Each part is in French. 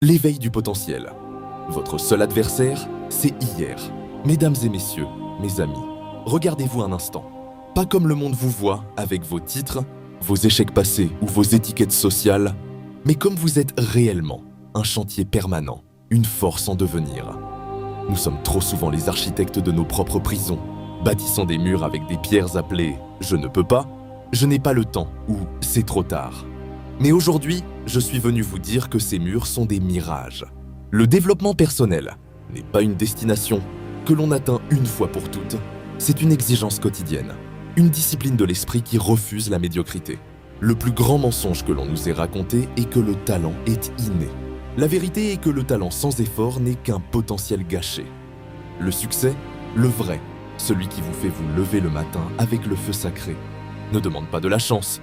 L'éveil du potentiel. Votre seul adversaire, c'est hier. Mesdames et messieurs, mes amis, regardez-vous un instant. Pas comme le monde vous voit avec vos titres, vos échecs passés ou vos étiquettes sociales, mais comme vous êtes réellement, un chantier permanent, une force en devenir. Nous sommes trop souvent les architectes de nos propres prisons, bâtissant des murs avec des pierres appelées « je ne peux pas »,« je n'ai pas le temps » ou « c'est trop tard ». Mais aujourd'hui, je suis venu vous dire que ces murs sont des mirages. Le développement personnel n'est pas une destination que l'on atteint une fois pour toutes, c'est une exigence quotidienne, une discipline de l'esprit qui refuse la médiocrité. Le plus grand mensonge que l'on nous ait raconté est que le talent est inné. La vérité est que le talent sans effort n'est qu'un potentiel gâché. Le succès, le vrai, celui qui vous fait vous lever le matin avec le feu sacré, ne demande pas de la chance,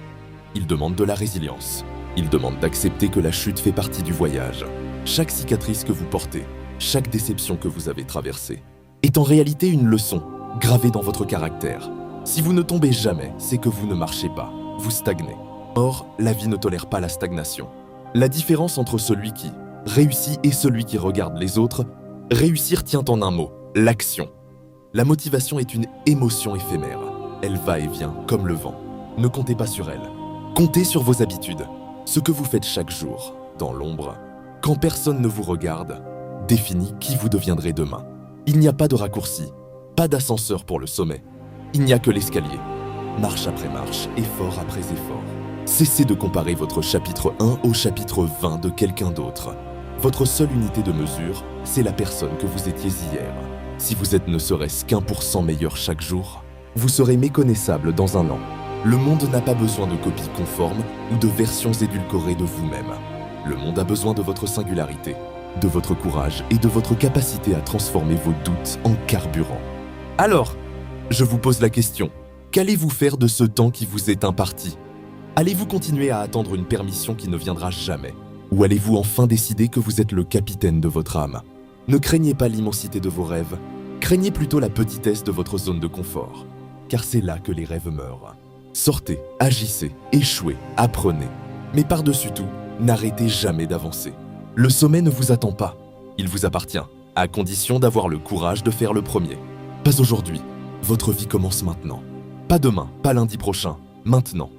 il demande de la résilience. Il demande d'accepter que la chute fait partie du voyage. Chaque cicatrice que vous portez, chaque déception que vous avez traversée, est en réalité une leçon gravée dans votre caractère. Si vous ne tombez jamais, c'est que vous ne marchez pas, vous stagnez. Or, la vie ne tolère pas la stagnation. La différence entre celui qui réussit et celui qui regarde les autres, réussir tient en un mot, l'action. La motivation est une émotion éphémère. Elle va et vient comme le vent. Ne comptez pas sur elle. Comptez sur vos habitudes. Ce que vous faites chaque jour, dans l'ombre, quand personne ne vous regarde, définit qui vous deviendrez demain. Il n'y a pas de raccourci, pas d'ascenseur pour le sommet. Il n'y a que l'escalier. Marche après marche, effort après effort. Cessez de comparer votre chapitre 1 au chapitre 20 de quelqu'un d'autre. Votre seule unité de mesure, c'est la personne que vous étiez hier. Si vous êtes ne serait-ce qu'1% meilleur chaque jour, vous serez méconnaissable dans un an. Le monde n'a pas besoin de copies conformes ou de versions édulcorées de vous-même. Le monde a besoin de votre singularité, de votre courage et de votre capacité à transformer vos doutes en carburant. Alors, je vous pose la question, qu'allez-vous faire de ce temps qui vous est imparti ? Allez-vous continuer à attendre une permission qui ne viendra jamais ? Ou allez-vous enfin décider que vous êtes le capitaine de votre âme ? Ne craignez pas l'immensité de vos rêves, craignez plutôt la petitesse de votre zone de confort, car c'est là que les rêves meurent. Sortez, agissez, échouez, apprenez. Mais par-dessus tout, n'arrêtez jamais d'avancer. Le sommet ne vous attend pas. Il vous appartient, à condition d'avoir le courage de faire le premier. Pas aujourd'hui. Votre vie commence maintenant. Pas demain, pas lundi prochain. Maintenant.